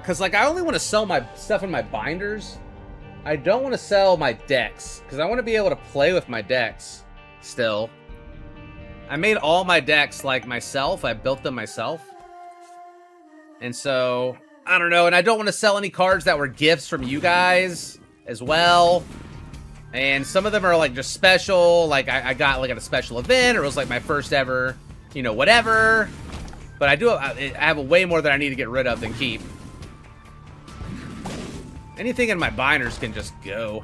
Because, like, I only want to sell my stuff in my binders. I don't want to sell my decks. Because I want to be able to play with my decks still. I made all my decks, like, myself. I built them myself. And so, I don't know. And I don't want to sell any cards that were gifts from you guys as well. And some of them are, like, just special. Like, I got, like, at a special event. Or it was, like, my first ever, you know, whatever. But I have a way more that I need to get rid of than keep. Anything in my binders can just go.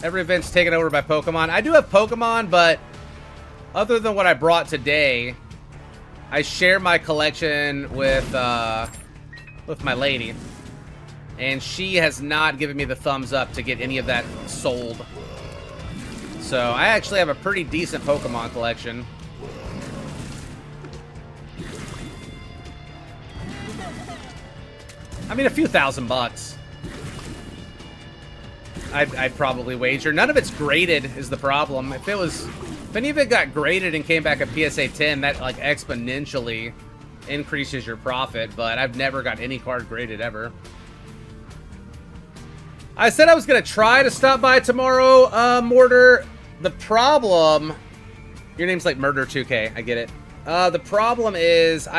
Every event's taken over by Pokemon. I do have Pokemon, but other than what I brought today, I share my collection with my lady. And she has not given me the thumbs up to get any of that sold. So I actually have a pretty decent Pokemon collection. I mean, a few $1,000. I'd probably wager. None of it's graded is the problem. If any of it got graded and came back a PSA 10, that like exponentially increases your profit. But I've never got any card graded ever. I said I was gonna try to stop by tomorrow, Mortar. The problem, your name's like Murder 2K. I get it. The problem is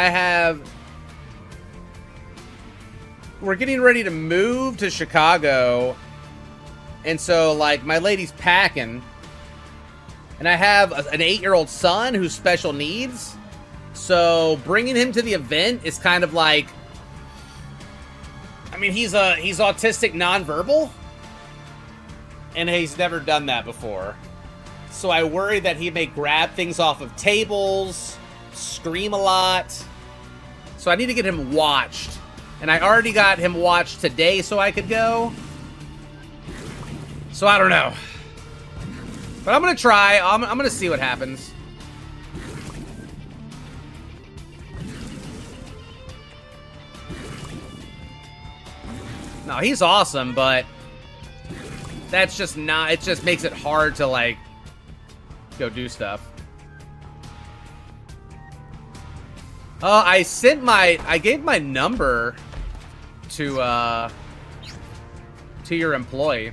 we're getting ready to move to Chicago. And so, like, my lady's packing. And I have an 8-year-old son who's special needs. So, bringing him to the event is kind of like... I mean, he's autistic nonverbal. And he's never done that before. So, I worry that he may grab things off of tables, scream a lot. So, I need to get him watched. And I already got him watched today so I could go. So I don't know. But I'm going to try. I'm going to see what happens. No, he's awesome, but that's just not... It just makes it hard to, like, go do stuff. I gave my number to your employee,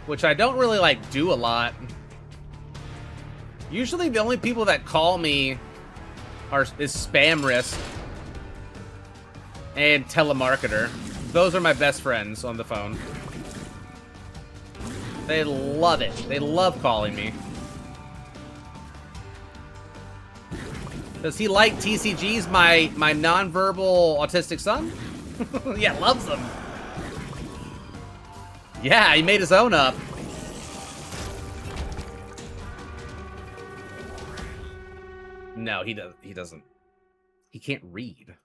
which I don't really like do a lot. Usually the only people that call me is spam risk and telemarketer. Those are my best friends on the phone. They love it. They love calling me. Does he like TCGs, my nonverbal autistic son? Yeah, loves them. Yeah, he made his own up. No, he doesn't. He can't read.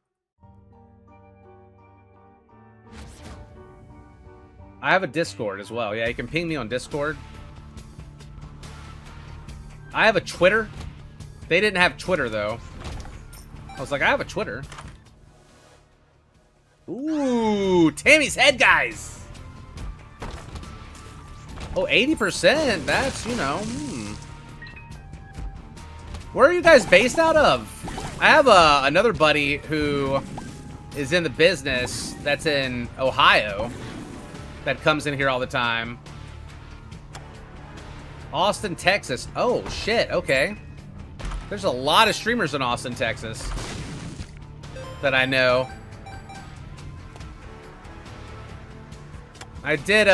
I have a Discord as well. Yeah, you can ping me on Discord. I have a Twitter. They didn't have Twitter, though. I was like, I have a Twitter. Ooh, Tammy's head, guys. Oh, 80%. That's, you know. Where are you guys based out of? I have another buddy who is in the business that's in Ohio that comes in here all the time. Austin, Texas. Oh, shit. Okay. There's a lot of streamers in Austin, Texas that I know. I did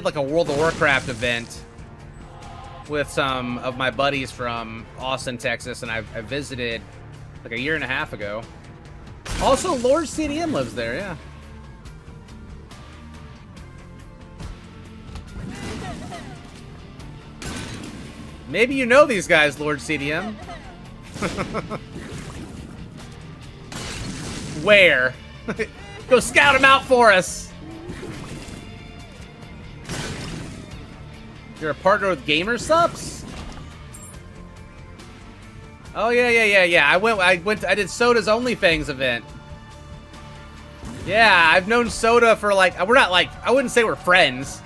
like a World of Warcraft event with some of my buddies from Austin, Texas, and I visited like a year and a half ago. Also, Lord CDM lives there, yeah. Maybe you know these guys, Lord CDM. Where? Go scout them out for us. You're a partner with Gamer Subs? Oh yeah. I did Soda's OnlyFans event. Yeah, I've known Soda for like, we're not like, I wouldn't say we're friends,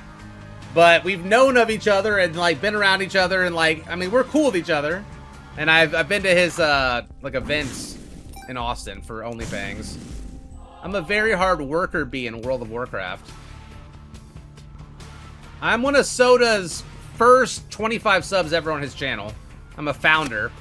But we've known of each other and, like, been around each other and, like, I mean, we're cool with each other. And I've been to his, like, events in Austin for OnlyFans. I'm a very hard worker bee in World of Warcraft. I'm one of Soda's first 25 subs ever on his channel. I'm a founder.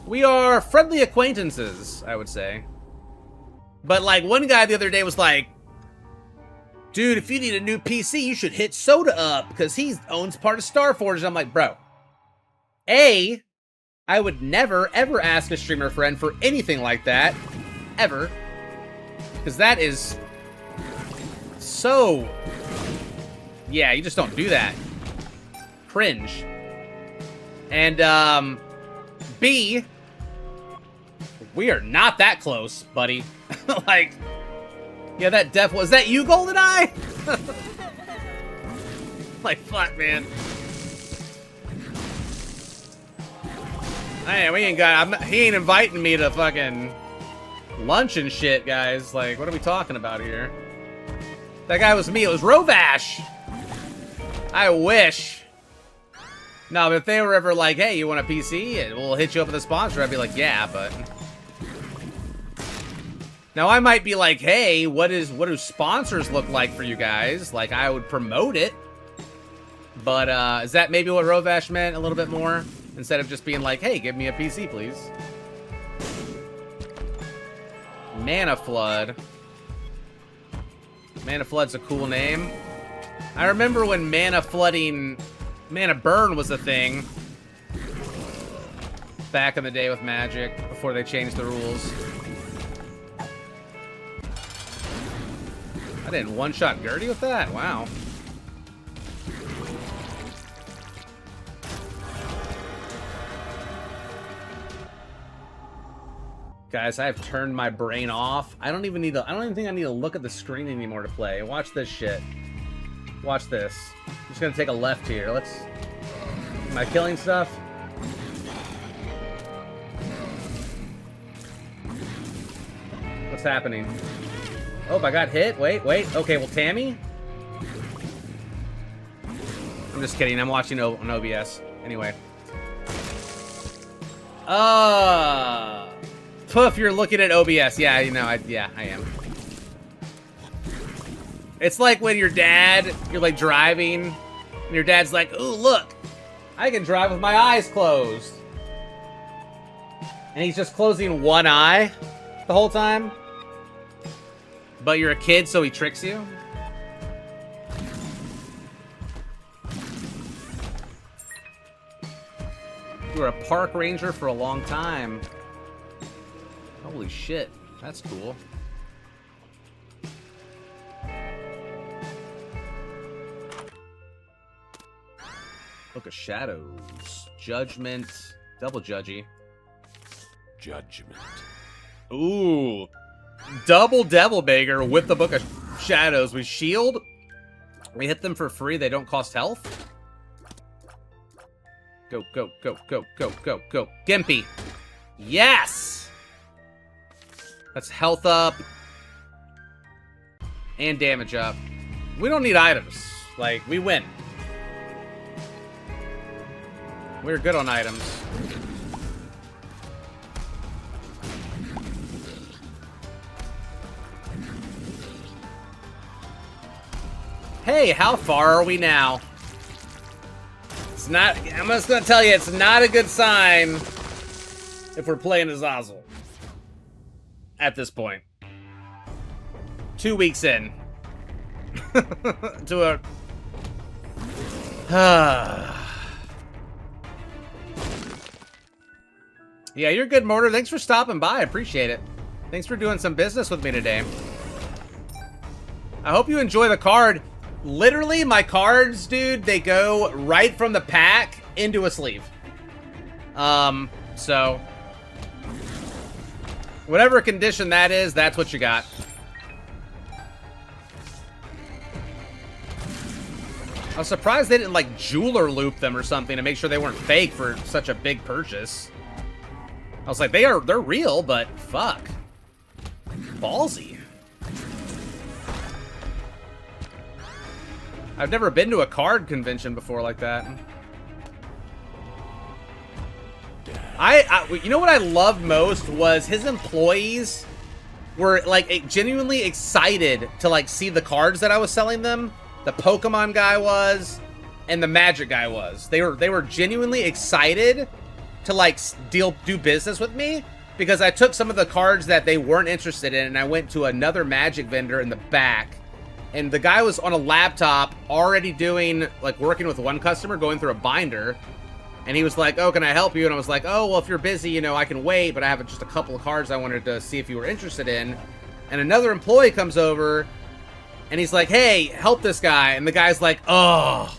We are friendly acquaintances, I would say. But, like, one guy the other day was like, dude, if you need a new PC, you should hit Soda up, because he owns part of Starforge. I'm like, bro, A, I would never, ever ask a streamer friend for anything like that. Ever. Because that is so... Yeah, you just don't do that. Cringe. And, B, we are not that close, buddy. Like, yeah, that def was that you, GoldenEye? Like, fuck, man. Hey, we ain't got. He ain't inviting me to fucking lunch and shit, guys. Like, what are we talking about here? That guy was me. It was Rovash. I wish. No, but if they were ever like, hey, you want a PC? And we'll hit you up with a sponsor. I'd be like, yeah, but. Now, I might be like, hey, what do sponsors look like for you guys? Like, I would promote it. But, is that maybe what Rovash meant a little bit more? Instead of just being like, hey, give me a PC, please. Mana Flood. Mana Flood's a cool name. I remember when Mana Burn was a thing. Back in the day with Magic, before they changed the rules. I didn't one-shot Gertie with that? Wow. Guys, I have turned my brain off. I don't even think I need to look at the screen anymore to play. Watch this shit. Watch this. I'm just gonna take a left here. Am I killing stuff? What's happening? Oh, I got hit. Wait. Okay, well, Tammy? I'm just kidding. I'm watching on OBS. Anyway. Poof, you're looking at OBS. Yeah, you know, I am. It's like when you're like driving, and your dad's like, ooh, look, I can drive with my eyes closed. And he's just closing one eye the whole time. But you're a kid, so he tricks you? You were a park ranger for a long time. Holy shit, that's cool. Book of Shadows. Judgment. Double Judgy. Judgment. Ooh. Double Devil Beggar with the Book of Shadows. We shield. We hit them for free. They don't cost health. Go, go, go, go, go, go, go. Gimpy. Yes! That's health up. And damage up. We don't need items. Like, we win. We're good on items. Hey, how far are we now? It's not, I'm just gonna tell you, it's not a good sign if we're playing Azazel. At this point. 2 weeks in. To a... Yeah, you're good, Mortar. Thanks for stopping by. I appreciate it. Thanks for doing some business with me today. I hope you enjoy the card. Literally, my cards, dude, they go right from the pack into a sleeve. So... whatever condition that is, that's what you got. I was surprised they didn't, like, jeweler loop them or something to make sure they weren't fake for such a big purchase. I was like, they're real, but fuck. Ballsy. I've never been to a card convention before like that. You know what I loved most was his employees were like genuinely excited to like see the cards that I was selling them. The Pokemon guy was, and the Magic guy was. They were genuinely excited to like do business with me because I took some of the cards that they weren't interested in and I went to another Magic vendor in the back, and the guy was on a laptop already doing like working with one customer, going through a binder. And he was like, oh, can I help you? And I was like, oh, well, if you're busy, you know, I can wait, but I have just a couple of cards I wanted to see if you were interested in. And another employee comes over, and he's like, hey, help this guy. And the guy's like, oh,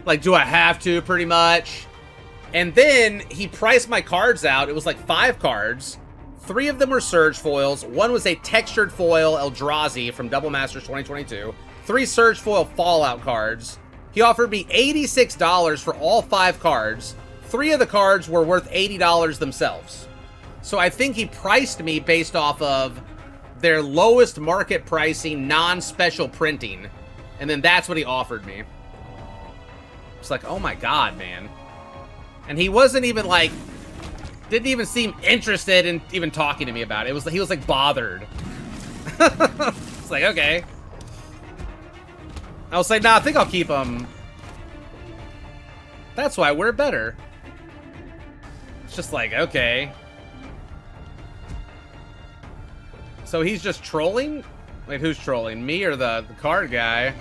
like, do I have to, pretty much? And then he priced my cards out. It was like 5 cards. 3 of them were Surge foils. 1 was a textured foil Eldrazi from Double Masters 2022. 3 Surge foil Fallout cards. He offered me $86 for all 5 cards. 3 of the cards were worth $80 themselves. So I think he priced me based off of their lowest market pricing, non-special printing. And then that's what he offered me. It's like, oh my god, man. And he wasn't even like, didn't even seem interested in even talking to me about it. He was like bothered. It's like, okay. I was like, nah, I think I'll keep them. That's why we're better. It's just like, okay. So he's just trolling? Wait, who's trolling? Me or the card guy?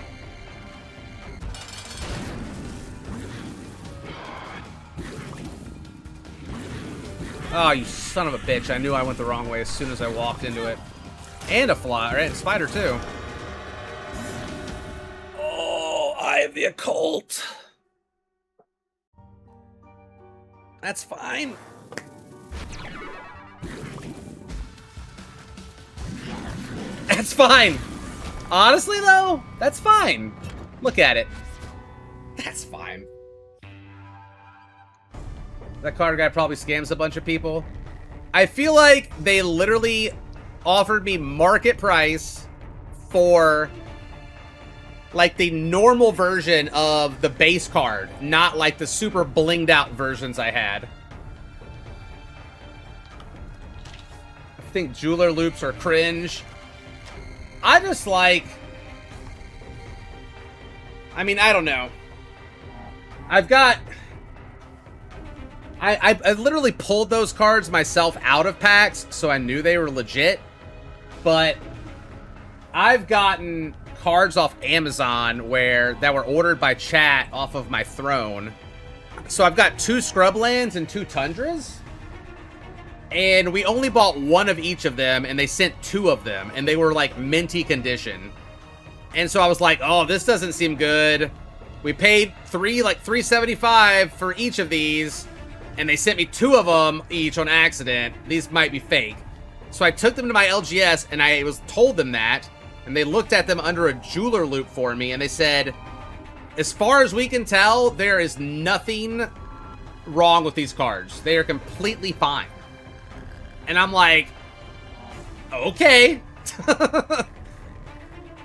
Oh, you son of a bitch. I knew I went the wrong way as soon as I walked into it. And a fly, right? Spider, too. Eye of the Occult. That's fine. That's fine. Honestly, though, that's fine. Look at it. That's fine. That card guy probably scams a bunch of people. I feel like they literally offered me market price for like the normal version of the base card, not like the super blinged out versions I had. I think jeweler loops are cringe. I just like, I mean, I don't know. I've got, I literally pulled those cards myself out of packs, so I knew they were legit. But I've gotten cards off Amazon that were ordered by chat off of my throne. So I've got 2 Scrublands and 2 Tundras. And we only bought 1 of each of them, and they sent 2 of them, and they were like minty condition. And so I was like, oh, this doesn't seem good. We paid $375 for each of these, and they sent me 2 of them each on accident. These might be fake. So I took them to my LGS, and I told them that, and they looked at them under a jeweler loop for me, and they said, as far as we can tell, there is nothing wrong with these cards. They are completely fine. And I'm like, okay.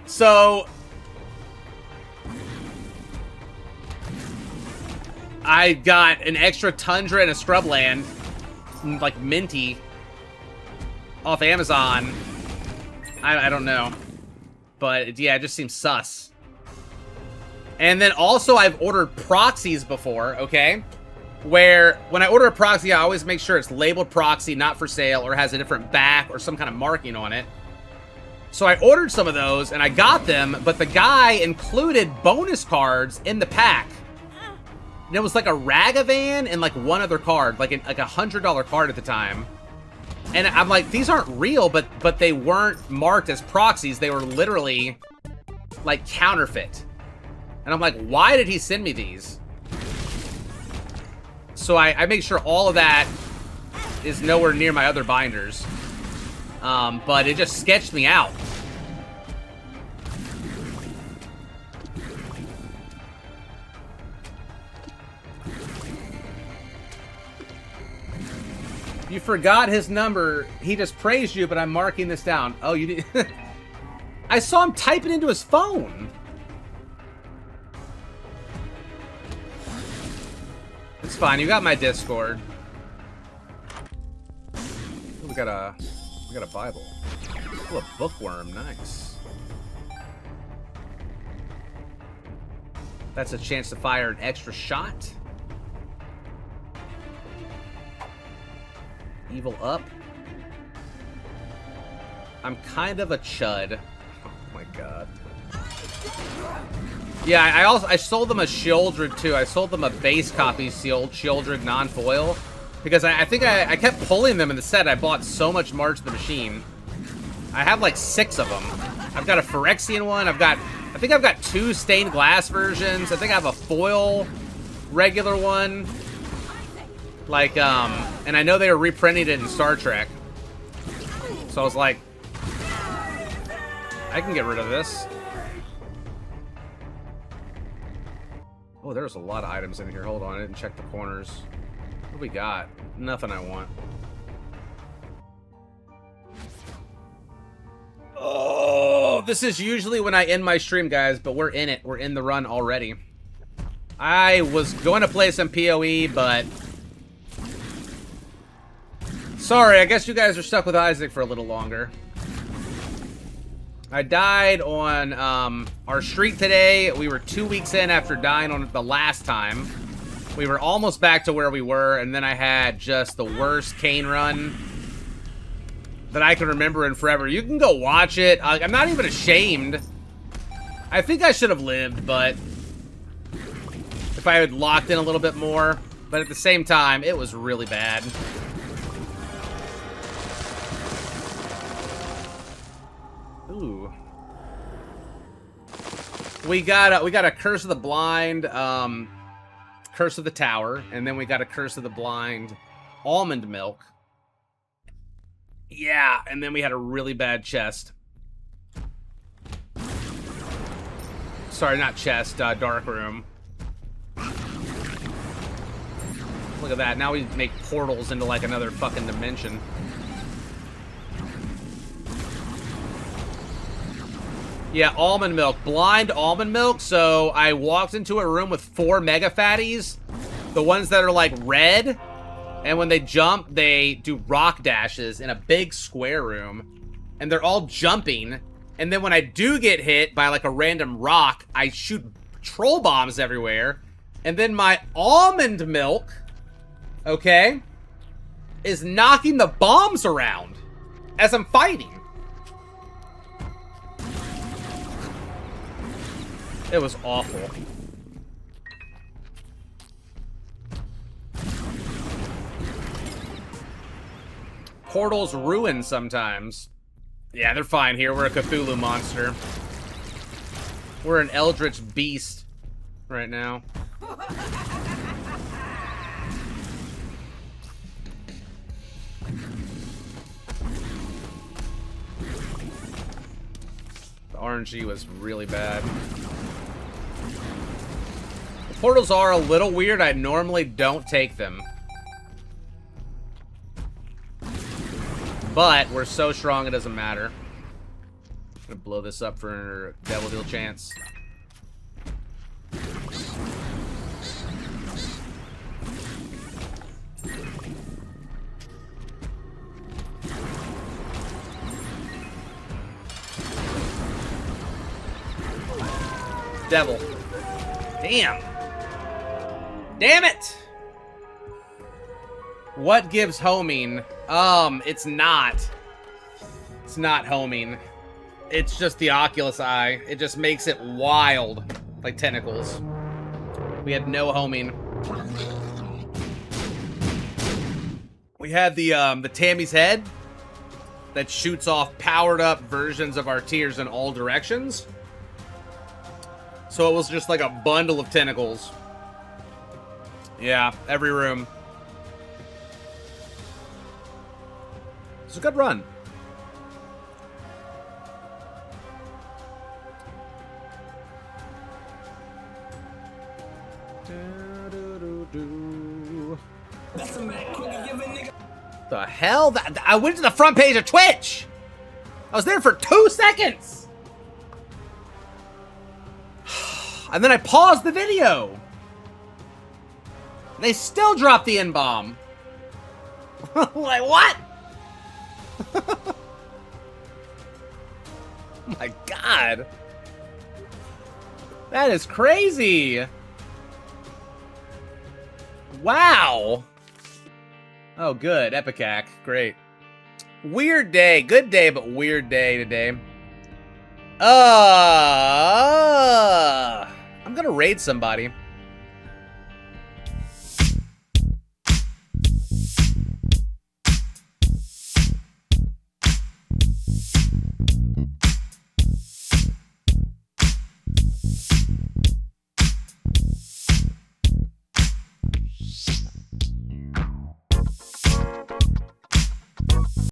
So I got an extra Tundra and a Scrubland, like minty, off Amazon. I don't know. But yeah, it just seems sus. And then also I've ordered proxies before, okay? Where when I order a proxy, I always make sure it's labeled proxy, not for sale, or has a different back or some kind of marking on it. So I ordered some of those and I got them, but the guy included bonus cards in the pack. And it was like a Ragavan and like one other card, like a $100 card at the time. And I'm like, these aren't real, but they weren't marked as proxies. They were literally like counterfeit. And I'm like, why did he send me these? So I make sure all of that is nowhere near my other binders. But it just sketched me out. You forgot his number. He just praised you, but I'm marking this down. Oh, you did. I saw him type it into his phone. It's fine. You got my Discord. Ooh, we got a Bible. Ooh, a bookworm. Nice. That's a chance to fire an extra shot. Evil up. I'm kind of a chud. Oh my god. Yeah, I sold them a Shieldred too. I sold them a base copy Shieldred non-foil because I think I kept pulling them in the set. I bought so much March of the Machine. I have like 6 of them. I've got a Phyrexian one. I think I've got 2 stained glass versions. I think I have a foil regular one. Like, and I know they were reprinting it in Star Trek. So I was like, I can get rid of this. Oh, there's a lot of items in here. Hold on, I didn't check the corners. What do we got? Nothing I want. Oh, this is usually when I end my stream, guys, but we're in it. We're in the run already. I was going to play some PoE, but... Sorry, I guess you guys are stuck with Isaac for a little longer. I died on our streak today. We were 2 weeks in after dying on the last time. We were almost back to where we were, and then I had just the worst cane run that I can remember in forever. You can go watch it. I'm not even ashamed. I think I should have lived, but if I had locked in a little bit more. But at the same time, it was really bad. Ooh. We got a Curse of the Blind, Curse of the Tower, and then we got a Curse of the Blind almond milk. Yeah, and then we had a really bad chest. Sorry, not chest, dark room. Look at that. Now we make portals into like another fucking dimension. Yeah, almond milk. Blind almond milk. So I walked into a room with 4 mega fatties. The ones that are like red. And when they jump, they do rock dashes in a big square room. And they're all jumping. And then when I do get hit by like a random rock, I shoot troll bombs everywhere. And then my almond milk, okay, is knocking the bombs around as I'm fighting. It was awful. Portals ruin sometimes. Yeah, they're fine here. We're a Cthulhu monster. We're an eldritch beast right now. The RNG was really bad. The portals are a little weird. I normally don't take them. But we're so strong it doesn't matter. I'm gonna blow this up for a Devil Deal chance. Devil. Damn. Damn it! What gives homing? It's not. It's not homing. It's just the Oculus Eye. It just makes it wild. Like tentacles. We had no homing. We had the Tammy's Head that shoots off powered up versions of our tears in all directions. So it was just like a bundle of tentacles. Yeah, every room. It's a good run. The hell? I went to the front page of Twitch. I was there for 2 seconds. And then I paused the video. They still dropped the N-bomb. Like, what? Oh my god. That is crazy. Wow. Oh, good. Epicac. Great. Weird day. Good day, but weird day today. I'm gonna raid somebody.